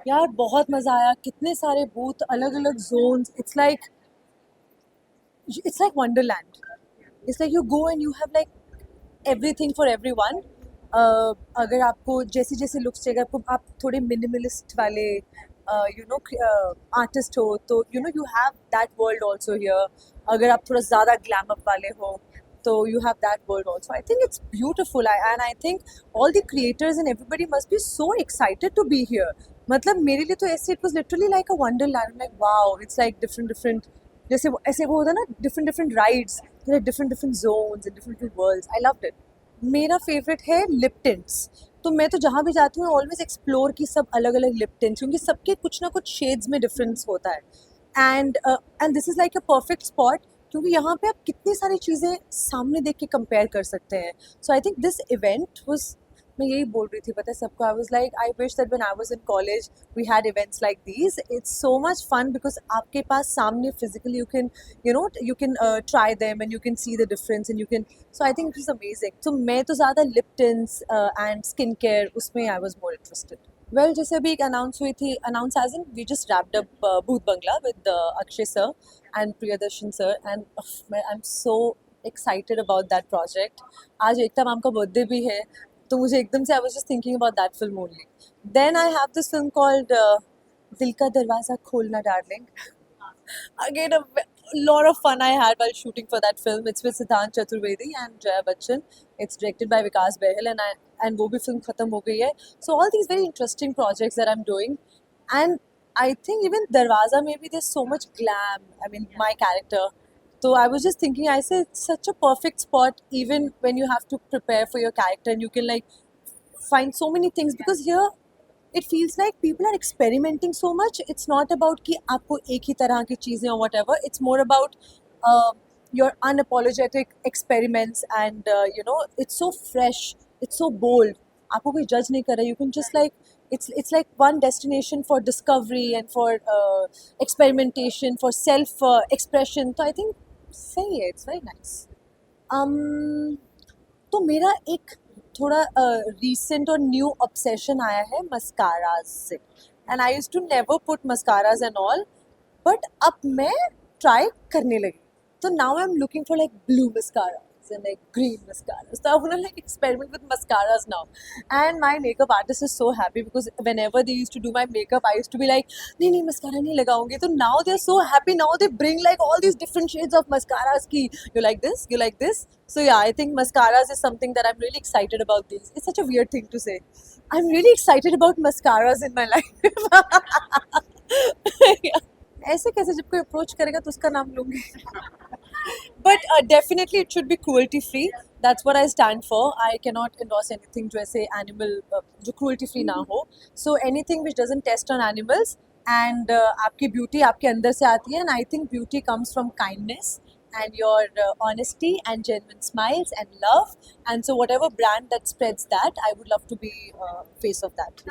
यार बहुत मजा आया, कितने सारे बूथ, अलग अलग zones. It's like wonderland. It's like you go and you have like everything for everyone. अगर आपको जैसे जैसे लुक्स चाहिए, आपको आप थोड़े मिनिमलिस्ट वाले आर्टिस्ट हो तो you have that world also here. अगर आप थोड़ा ज़्यादा ग्लैम अप वाले हो तो you have that world also. I think it's beautiful. And I think all the creators and everybody must be so excited to be here. मतलब मेरे लिए तो ऐसे it was literally like a wonderland. I'm like wow, it's like different जैसे ऐसे वो होता है ना, different rides, different zones and different worlds. I loved it. मेरा फेवरेट है लिप टिंट्स. तो मैं तो जहाँ भी जाती हूँ ऑलवेज एक्सप्लोर की सब अलग अलग लिप टिंट्स, क्योंकि सबके कुछ ना कुछ शेड्स में डिफरेंस होता है. And this is like a perfect spot, क्योंकि यहाँ पे आप कितनी सारी चीज़ें सामने देख के कंपेयर कर सकते हैं. So I think this event was, मैं यही बोल रही थी पता है सबको, I was like I wish that when I was in college we had events like these. It's so much fun because आपके पास सामने physically you can try them and you can see the difference and you can. So I think it is amazing. तो मैं तो ज़्यादा lip tints and skin care उसमें I was more interested. Well जैसे अभी एक अनाउंस हुई थी, announce as in we just wrapped up Bhooth Bangla with Akshay sir and Priyadarshan sir. And I am so excited about that project. आज एकता मैम का birthday भी है, तो मुझे एकदम से I was just thinking about that film only. Then I have this film called Dil Ka Darwaza Kholna darling. Again, a lot of fun I had while shooting for that film. It's with Siddhant Chaturvedi and Jaya Bachchan. It's directed by Vikas Behel and वो भी film खत्म हो गई है. So all these very interesting projects that I'm doing, and I think even Darwaza maybe there's so much glam. I mean my character. So I was just thinking, I say it's such a perfect spot even when you have to prepare for your character and you can like find so many things, because here it feels like people are experimenting so much. It's not about कि आपको एक ही तरह की चीज़ें or whatever. It's more about uh, your unapologetic experiments and it's so fresh, it's so bold. आपको कोई judge नहीं कर रहा. You can just like it's like one destination for discovery and for experimentation, for self expression. So I think सही है. It's very nice. um, तो मेरा एक थोड़ा रीसेंट और न्यू ऑब्सेशन आया है मस्काराज से. And I use to never put mascaras and all, but अब मैं ट्राई करने लगी. तो now I am looking for like blue mascaras and like green mascaras. So I want to like experiment with mascaras now. And my makeup artist is so happy because whenever they used to do my makeup, I used to be like, नहीं नहीं mascara नहीं लगाऊंगी. So now they're so happy. Now they bring like all these different shades of mascaras. Ki you like this, you like this. So yeah, I think mascaras is something that I'm really excited about. These. It's such a weird thing to say. I'm really excited about mascaras in my life. Yeah. ऐसे कैसे जब कोई approach करेगा तो उसका नाम लूंगी. But definitely it should be cruelty free. That's what I stand for. I cannot endorse anything जो ऐसे animal जो cruelty free ना हो. So anything which doesn't test on animals and आपकी beauty आपके अंदर से आती है, and I think beauty comes from kindness and your honesty and genuine smiles and love. And so whatever brand that spreads that, I would love to be face of that.